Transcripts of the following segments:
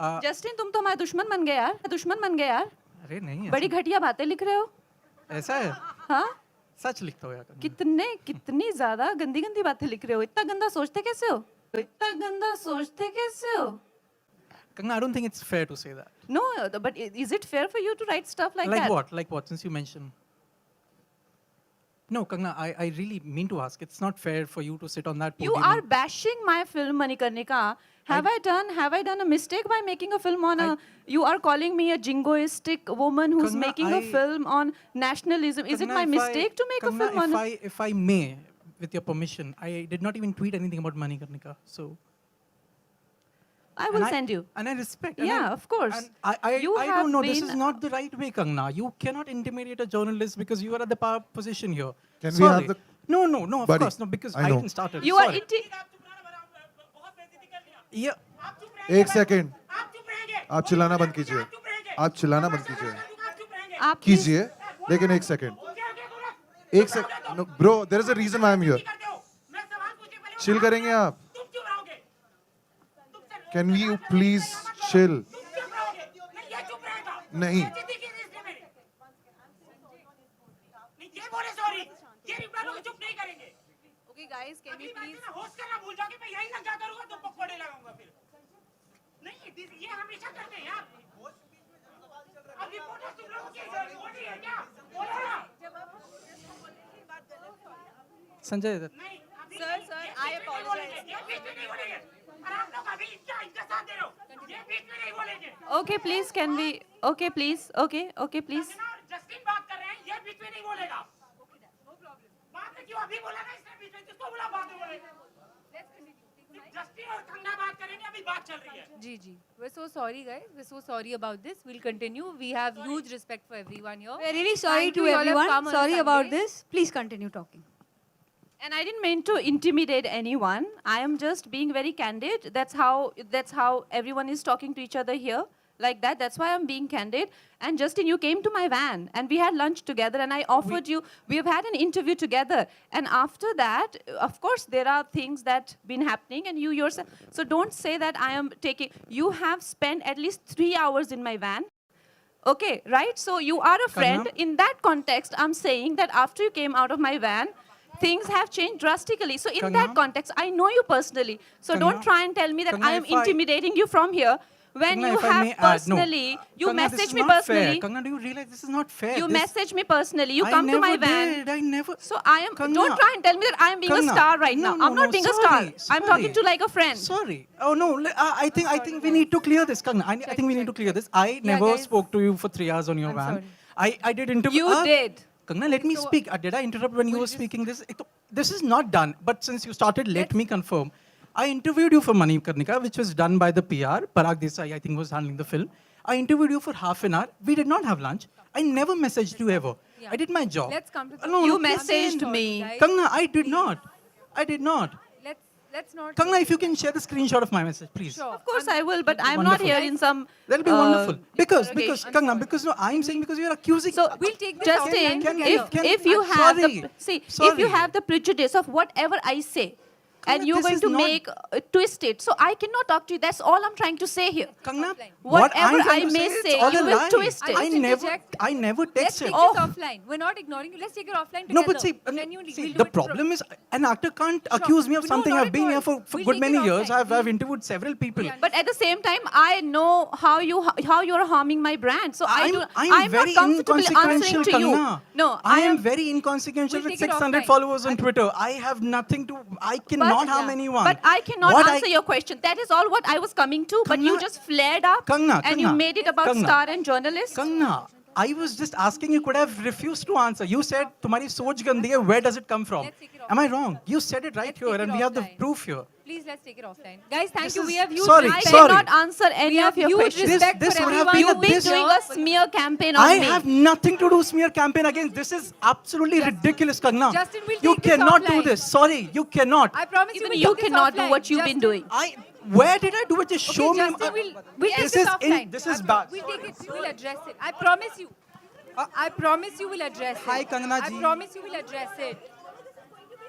Justin तुम तो हमारे दुश्मन बन गए यार, दुश्मन बन गए यार। अरे नहीं, बड़ी घटिया बातें लिख रहे हो। ऐसा है, हाँ, सच लिखता हो यार। कितनी ज्यादा गंदी गंदी बातें लिख रहे हो। इतना गंदा सोचते कैसे हो? इतना गंदा सोचते कैसे हो? Kangna, I don't think it's fair to say that. No, but is it fair for you to write stuff like that? Like what? Since you mentioned. No, Kangna, I really mean to ask. It's not fair for you to sit on that You podium. are bashing my film, Manikarnika. Have I done a mistake by making a film on a? You are calling me a jingoistic woman who's Kangna, making a film on nationalism. Is it Kangna, my if mistake to make a Kangna, film on? if I may, with your permission, I did not even tweet anything about Manikarnika. So. I will send you. And I respect. Yeah, of course. And I You don't have know. This is been- not the right way, Kangna. You cannot intimidate a journalist because you are at the power position here. Can we Sorry. have the- No, of Buddy, course, no, because I I know. didn't start it. You are Sorry. Yeah. एक second, आप चिल्लाना बंद कीजिए, आप चिल्लाना बंद कीजिए, आप please- कीजिए, लेकिन एक second, no, bro, there is a reason why I'm here. Chill करेंगे आप? Can you please chill? नहीं. Okay, guys, can we please? Host करना भूल जाओगे, मैं यहीं लग जाता रहूंगा तो पकौड़े लगाऊंगा फिर। नहीं, ये हमेशा करते हैं यार। अब रिपोर्टर तुम लोगों की रिपोर्ट है क्या? बोलो ना। Sanjay, नहीं, अभी Sir, I apologize. ये बीच में नहीं बोलेंगे। और आप लोग अभी क्या इनका साथ दे रहे हो? ये बीच में नहीं बोलेंगे। Okay, please, can we? Okay, please. Okay, please. Justin बात कर रहे हैं, ये बीच में नहीं बोलेगा। बाद में क्यों अभी बोला ना इसने बीच में, जिसको बोला बाद में बोलेगा। जस्टिन और कंगना बात करेंगे, अभी बात चल रही है। Ji. We're so sorry, guys. We're so sorry about this. We'll continue. We have huge respect for everyone here. We're really sorry Thank to you. You all have everyone. come on a Sorry about Sunday. this. Please continue talking. And I didn't mean to intimidate anyone. I am just being very candid. That's how everyone is talking to each other here, like that. That's why I'm being candid. And Justin, you came to my van, and we had lunch together, and I offered you. We have had an interview together, and after that, of course, there are things that been happening, and you yourself. So don't say that I am taking. You have spent at least 3 hours in my van. Okay, right? So you are a friend. Kangna? In that context, I'm saying that after you came out of my van, things have changed drastically. So in Kangna? that context, I know you personally. So don't Kangna? try and tell me that Kangna, I am if I- intimidating you from here. When Kangna, you if I have may add, no. personally, you Kangna, this message is me not fair. personally. Kangna, do you realize this is not fair? You This- message me personally. You I come to my never van. did. I never. So I am. Kangna. Don't try and tell me that I am being Kangna, a star right no, now. no, I'm not no, being a sorry, star. I'm talking sorry. to like a friend. Sorry. Oh no. I think we need to clear this, Kangna. I think we need to clear this. I never guys. spoke to you for 3 hours on your I'm van. sorry. I did interview. You did. Kangna, let me speak. Did I interrupt when you were speaking this? This is not done. But since you started, let me confirm. I interviewed you for Manikarnika, which was done by the PR. Parag Desai, I think, was handling the film. I interviewed you for half an hour. We did not have lunch. I never messaged you ever. Yeah. I did my job. Let's come to the- No, You no, messaged Sorry, me. guys. Kangna, I did not. I did not. Let's not. Kangna, if you can share the screenshot of my message, please. Sure. Of course I will, but I'm not Wonderful. here in some. That'll be wonderful. Because interrogation. Kangna, because no, I'm saying because you're accusing. So We'll take this Justin, offline together. if you I'm have sorry. if you Sorry. have the prejudice of whatever I say, and Kangna, you're this going is to not- make twist it, so I cannot talk to you. That's all I'm trying to say here. Kangna, Offline. what Whatever I'm trying I to may say, say, it's all you a will lie. twist it. I Just never, interject. I never Let's texted. take Oh. this offline. We're not ignoring you. Let's take it offline together. No, but see, Genuinely, see we'll do the it pro- problem is an actor can't accuse me of No, something. not I've at been here all. for We'll good take many it years. offline. I've interviewed several people. But at the same time, I know how you're harming my brand. So I'm I'm very not comfortable inconsequential, answering to you. Kangna. No, I am very inconsequential We'll with take it 600 offline. followers on Twitter. I have nothing to. I cannot harm anyone. But I cannot What answer your question. That is all what I was coming to. But you Kangna- just flared up Kangna, and you Kangna, made it about Kangna. star and journalist. Kangna, I was just asking. You could have refused to answer. You said, "Tumhari soch gandi hai. Where does it come from?" Let's take it Am I wrong? You said it right Let's here, take it and we have the offline. proof here. Please, let's take it offline. Guys, thank This you. is- We have huge sorry, I respect. sorry. cannot answer any We of have your huge questions. respect This for would have everyone. been You've been this- doing a smear campaign on I me. have nothing to do smear campaign against. This is absolutely ridiculous, Kangna. Justin, we'll You take this cannot do offline. this. Sorry, you cannot. I promise Even we'll you do this cannot do offline. what you've been Justin, doing. Where did I do it? Just show Okay, me. Justin, we'll take This this is offline. this is bad. We'll take it. We'll address it. I promise you. I promise you will address it. Hi, Kangna I ji. promise you will address it.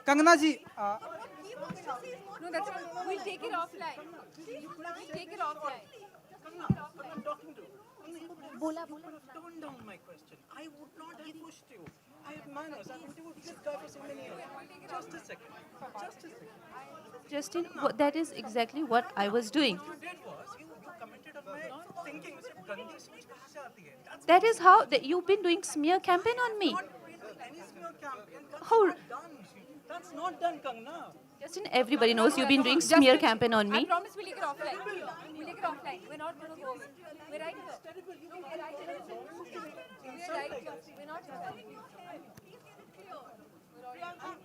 Kangana ji No, that's We'll take it offline. We'll take it offline. बोला Tone down my question. I would not have pushed you. I have manners. I've interviewed this guy for so many years. Just a second. Just a second. Justin, that is exactly what I was doing. What you did was you commented on my thinking. You said, "Gandhi soch kahan se aati hai?" That's That is how you've been doing smear campaign on me. not any smear campaign. That's How- not done. That's not done, Kangna. Justin, everybody knows you've been doing smear campaign on I me. promise we'll take it offline. We'll take it offline. We're not going to go over. We're right here. No, we're right here. We're right here. We're not here.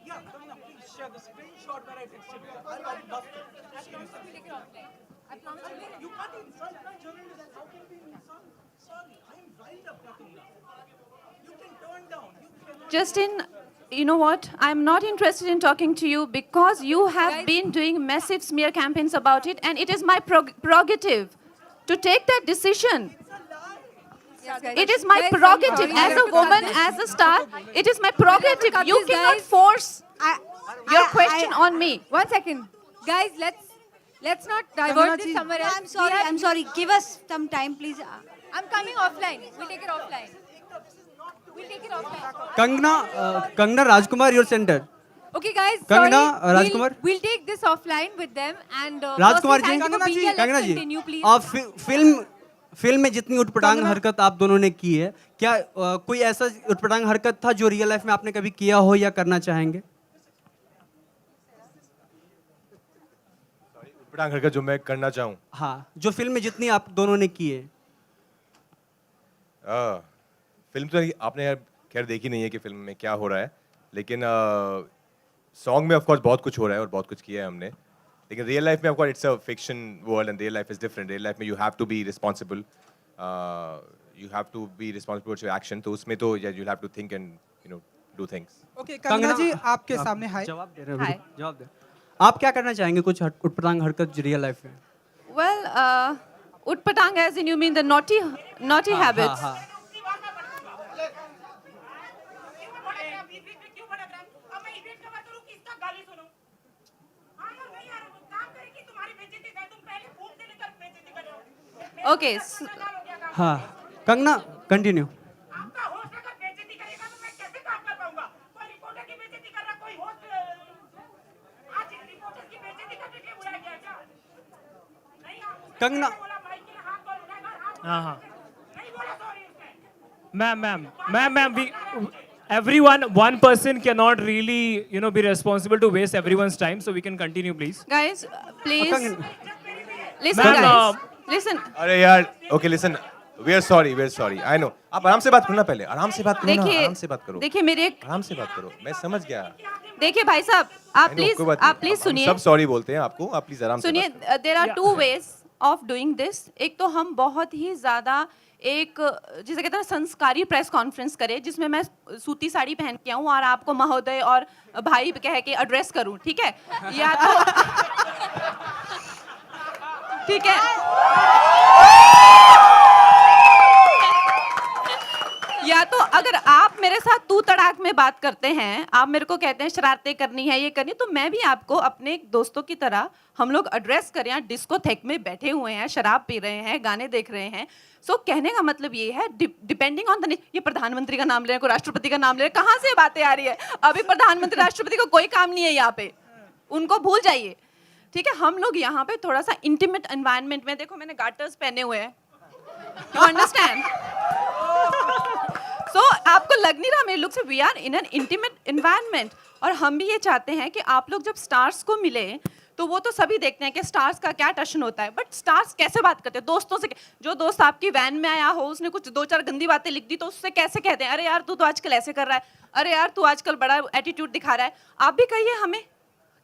Yeah, Kangna, please share the screenshot that I texted you. I'd love to. We'll take it offline. I promise you. You can't insult my journalist. How can we insult? Sorry, I'm riled up, Kangna. You can turn down. You cannot. Justin, you know what? I'm not interested in talking to you because you have Guys- been doing massive smear campaigns about it, and it is my prerogative to take that decision. Yes, guys. It is my Guys, prerogative sorry, as we a have to cut woman, this. as a star. It is my prerogative. cut You this, cannot guys. force your question on me. 1 second. Guys, let's not divert Kangana this ji. somewhere else. I'm sorry, I'm sorry. Give us some time, please. I'm coming offline. We'll take it offline. We'll take it offline. Kangna Rajkumar, your center. Okay, guys. Kangana, sorry. Rajkumar? We'll take this offline with them and. Rajkumar firstly, ji, thank you for being here. Kangana Let's ji, continue, please. आप film में जितनी उटपटांग हरकत आप दोनों ने की है, क्या कोई ऐसा उटपटांग हरकत था जो रियल लाइफ में आपने कभी किया हो या करना चाहेंगे? उटपटांग हरकत जो मैं करना चाहूँ, हाँ, जो फिल्म में जितनी आप दोनों ने की है। फिल्म तो आपने यार खैर देखी नहीं है कि फिल्म में क्या हो रहा है, लेकिन सॉन्ग में ऑफ कोर्स बहुत कुछ हो रहा है और बहुत कुछ किया है हमने, लेकिन रियल लाइफ में of course it's a fiction world and real life is different. Real life में you have to be responsible, you have to be responsible for your action, तो उसमें तो you have to think and you know do things. Okay, Kangana ji, आपके सामने हाय. जवाब दे रहे हाय. हैं, जवाब दे. आप क्या करना चाहेंगे कुछ उटपटांग हरकत रियल लाइफ में? Well, utpatang as in you mean the naughty habits. हाँ. क्यों भड़क रहा है? अब मैं इवेंट का बात करूं कि इसका गाली सुनूं? हाँ यार, नहीं यार, वो काम करे कि तुम्हारी बेइज्जती करे, तुम पहले फूट से लेकर बेइज्जती कर रहे हो. Okay. साल हो गया काम. हाँ, कंगना कंटिन्यू. आपका होस्ट अगर बेइज्जती करेगा तो मैं कैसे काम कर पाऊंगा? कोई रिपोर्टर की बेइज्जती कर रहा, कोई होस्ट आज रिपोर्टर की बेइज्जती करने के लिए बुलाया गया क्या? नहीं, आप उसने कंगना- बोला माइक के हाथ पर उठाकर हाथ हाँ. नहीं बोला सॉरी उसने. Ma'am, everyone, one person cannot really, be responsible to waste everyone's time. So we can continue, please. Guys, please. Listen, Ma'am, guys. Listen. अरे यार, okay listen, we are sorry, I know. आप आराम से बात करो ना, पहले आराम से बात करो ना, आराम से बात करो, देखिए मेरे आराम से बात करो. मैं समझ गया. देखिए भाई साहब, आप I know, प्लीज कोई बात नहीं. आप प्लीज हम सुनिए. सब सॉरी बोलते हैं आपको, आप प्लीज आराम से सुनिए, बात करो. There are two ways of doing this. एक तो हम बहुत ही ज्यादा एक जिसे कहते हैं संस्कारी प्रेस कॉन्फ्रेंस करें जिसमें मैं सूती साड़ी पहन के आऊं और आपको महोदय और भाई कह के एड्रेस करूं, ठीक है? या तो ठीक है, या तो अगर आप मेरे साथ तू तड़ाक में बात करते हैं, आप मेरे को कहते हैं शरारतें करनी है, ये करनी, तो मैं भी आपको अपने दोस्तों की तरह हम लोग एड्रेस करें. यहाँ डिस्कोथेक में बैठे हुए हैं, शराब पी रहे हैं, गाने देख रहे हैं. सो कहने का मतलब ये है, डिपेंडिंग ऑन द, ये प्रधानमंत्री का नाम ले रहे हैं, कोई राष्ट्रपति का नाम ले रहे हैं, कहाँ से बातें आ रही है? अभी प्रधानमंत्री राष्ट्रपति को कोई काम नहीं है यहाँ पे, उनको भूल जाइए, ठीक है? हम लोग यहाँ पे थोड़ा सा इंटीमेट एनवायरनमेंट में, देखो मैंने गार्टर्स पहने हुए हैं, यू अंडरस्टैंड? सो आपको लग नहीं रहा मेरे लुक से? We are in an intimate environment. और हम भी ये चाहते हैं कि आप लोग जब स्टार्स को मिले तो वो तो सभी देखते हैं कि स्टार्स का क्या टशन होता है, बट स्टार्स कैसे बात करते हैं दोस्तों से. जो दोस्त आपकी वैन में आया हो, उसने कुछ 2-4 गंदी बातें लिख दी, तो उससे कैसे कहते हैं, अरे यार तू तो आजकल ऐसे कर रहा है, अरे यार तू आजकल बड़ा एटीट्यूड दिखा रहा है. आप भी कहिए हमें,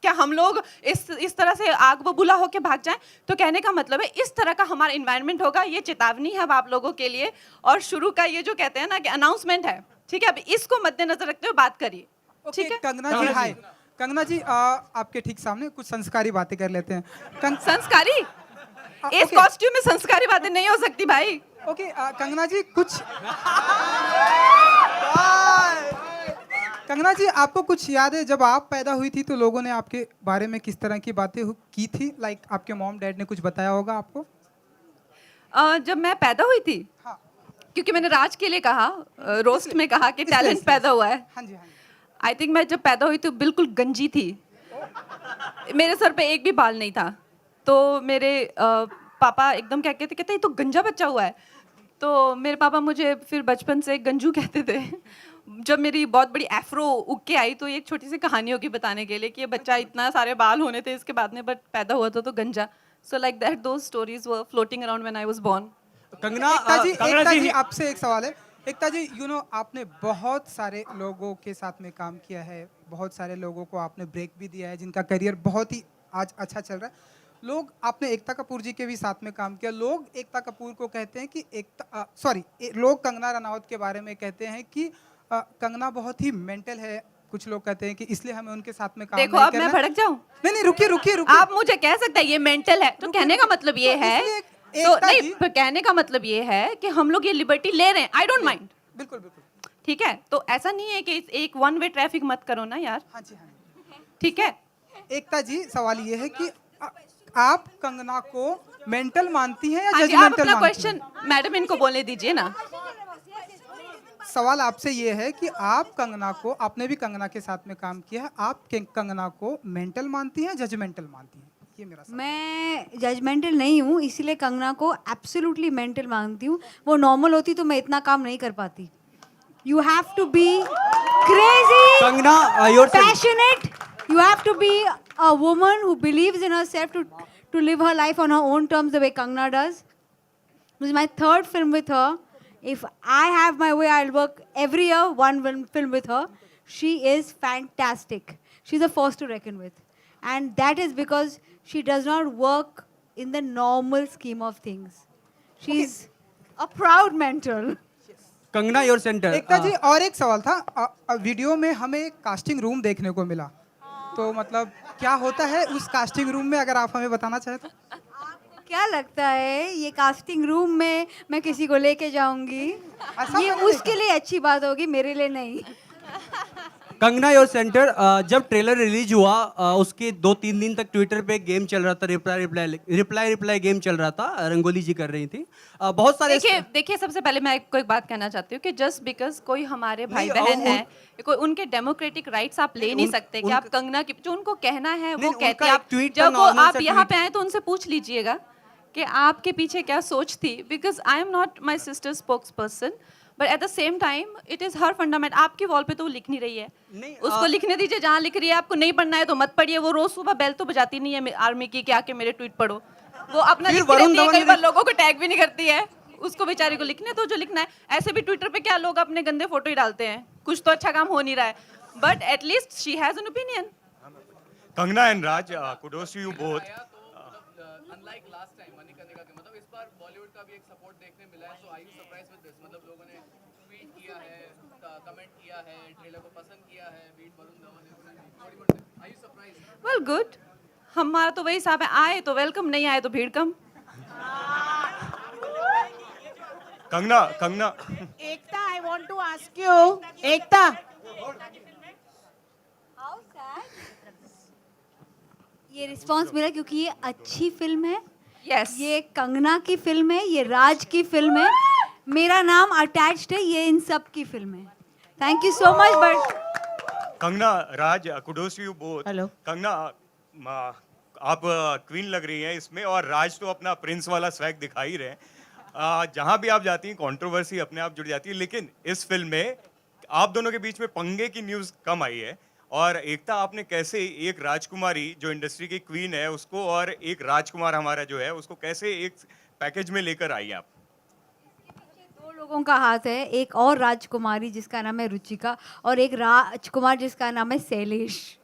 क्या हम लोग इस तरह से आग बबूला होके भाग जाएं? तो कहने का मतलब है इस तरह का हमारा इन्वायरमेंट होगा. ये चेतावनी है अब आप लोगों के लिए, और शुरू का ये जो कहते हैं ना कि अनाउंसमेंट है, ठीक है? अब इसको मद्देनजर रखते हुए बात करिए, ठीक है? कंगना जी हाय. कंगना जी, आपके ठीक सामने कुछ संस्कारी बातें कर लेते हैं. संस्कारी? इस ओके. कॉस्ट्यूम में संस्कारी बातें नहीं हो सकती भाई. ओके, कंगना जी कुछ कंगना जी, आपको कुछ याद है जब आप पैदा हुई थी तो लोगों ने आपके बारे में किस तरह की बातें की थी? लाइक आपके मॉम डैड ने कुछ बताया होगा आपको? जब मैं पैदा हुई थी हाँ. क्योंकि मैंने राज के लिए कहा, रोस्ट में कहा कि टैलेंट पैदा हुआ है. हाँ जी हाँ जी. आई थिंक मैं जब पैदा हुई तो बिल्कुल गंजी थी. मेरे सर पे एक भी बाल नहीं था. तो मेरे पापा एकदम क्या कहते कहते ये तो गंजा बच्चा हुआ है. तो मेरे पापा मुझे फिर बचपन से गंजू कहते थे. जब मेरी बहुत बड़ी एफ्रो उग के आई तो ये एक छोटी सी कहानी होगी बताने के लिए कि ये बच्चा इतना सारे बाल होने थे इसके बाद में बट पैदा हुआ था तो गंजा. So like that those stories were floating around when I was born. Kangana Ekta ji आपसे एक सवाल है. एकता जी आपने बहुत सारे लोगों के साथ में काम किया है, बहुत सारे लोगों को आपने ब्रेक भी दिया है जिनका करियर बहुत ही आज अच्छा चल रहा है. लोग आपने एकता कपूर जी के भी साथ में काम किया. लोग एकता कपूर को कहते हैं कि लोग कंगना रनावत के बारे में कहते हैं कि कंगना बहुत ही मेंटल है. कुछ लोग कहते हैं कि इसलिए हमें उनके साथ में काम देखो नहीं अब मैं करना. भड़क जाऊं. नहीं रुकिए. आप मुझे कह सकते हैं ये मेंटल है तो कहने का मतलब ये है तो नहीं पर कहने का मतलब ये है कि हम लोग ये लिबर्टी ले रहे हैं. I don't mind. बिल्कुल. ठीक है तो ऐसा नहीं है कि एक वन वे ट्रैफिक मत करो ना यार. हाँ जी. ठीक है. एकता जी सवाल ये है कि आप कंगना को मेंटल मानती हैं या हाँ जी, आप जजमेंटल अपना मानती हैं? क्वेश्चन मैडम इनको बोलने दीजिए ना. सवाल आपसे ये है कि आप कंगना को, आपने भी कंगना के साथ में काम किया है, आप कंगना को मेंटल मानती हैं जजमेंटल मानती हैं? ये मेरा सवाल. मैं जजमेंटल नहीं हूँ, इसीलिए कंगना को एब्सोल्युटली मेंटल मानती हूँ. वो नॉर्मल होती तो मैं इतना काम नहीं कर पाती. You have to be crazy, Kangana your passionate. You have to be a woman who believes in herself to live her life on her own terms the way Kangna does. This is my third film with her. If I have my way, I'll work every year one film with her. She is fantastic. She's a force to reckon with. And that is because she does not work in the normal scheme of things. She's a proud mental. Kangana your centre. Ekta ji और एक सवाल था. Video में हमें एक casting room देखने को मिला, तो मतलब क्या होता है उस कास्टिंग रूम में, अगर आप हमें बताना चाहें तो. आपको क्या लगता है ये कास्टिंग रूम में मैं किसी को लेके जाऊंगी? ये उसके लिए अच्छी बात होगी, मेरे लिए नहीं. Kangana your centre. जब ट्रेलर रिलीज हुआ उसके 2-3 दिन तक ट्विटर पे गेम चल रहा था, रिप्लाई गेम चल रहा था, रंगोली जी कर रही थी. बहुत सारे देखिए सबसे पहले मैं आपको एक बात कहना चाहती हूँ कि जस्ट बिकॉज कोई हमारे भाई बहन है, कोई उनके डेमोक्रेटिक राइट्स आप ले नहीं सकते कि आप कंगना की जो उनको कहना है वो कहते हैं. आप जब वो आप यहाँ पे आए तो उनसे पूछ लीजिएगा कि आपके पीछे क्या सोच थी. Because I am not my sister spokes person but at the same time it is her fundament. आपकी वॉल पे तो वो लिख नहीं रही है, उसको लिखने दीजिए जहाँ लिख रही है. आपको नहीं पढ़ना है तो मत पढ़िए. वो रोज सुबह बेल तो बजाती नहीं है आर्मी की कि आके मेरे ट्वीट पढ़ो. वो अपना लिखती रहती है, कई बार लोगों को टैग भी नहीं करती है. उसको बेचारे को लिखने तो जो लिखना है. ऐसे भी ट्विटर पे क्या लोग अपने गंदे फोटो ही डालते हैं, कुछ तो अच्छा काम हो नहीं रहा है. But at least she has an opinion. Kangana and Raj, kudos to you both. Unlike last time Manikarnika के मतलब इस बार बॉलीवुड का भी एक सपोर्ट देखने मिला है. So are you surprised with this? मतलब लोगों ने ट्वीट किया है, कमेंट किया है, ट्रेलर को पसंद किया है, beat Varun Dhawan. Are you surprised? Well good. हमारा तो वही हिसाब है, आए तो वेलकम, नहीं आए तो भीड़ कम. कंगना एकता, I want to ask you, एकता, ये रिस्पांस मिला क्योंकि ये अच्छी फिल्म है. यस ये कंगना की फिल्म है, ये राज की फिल्म है, मेरा नाम अटैच्ड है, ये इन सब की फिल्म है. Thank you so much. But Kangana, Raj, kudos to you both. Hello. Kangana, आप क्वीन लग रही हैं इसमें, और राज तो अपना प्रिंस वाला स्वैग दिखा ही रहे हैं. जहाँ भी आप जाती हैं कंट्रोवर्सी अपने आप जुड़ जाती है, लेकिन इस फिल्म में आप दोनों के बीच में पंगे की न्यूज़ कम आई है. और एकता, आपने कैसे एक राजकुमारी जो इंडस्ट्री की क्वीन है उसको, और एक राजकुमार हमारा जो है उसको कैसे एक पैकेज में लेकर आई आप? दो लोगों का हाथ है, एक और राजकुमारी जिसका नाम है रुचिका और एक राजकुमार जिसका नाम है शैलेश.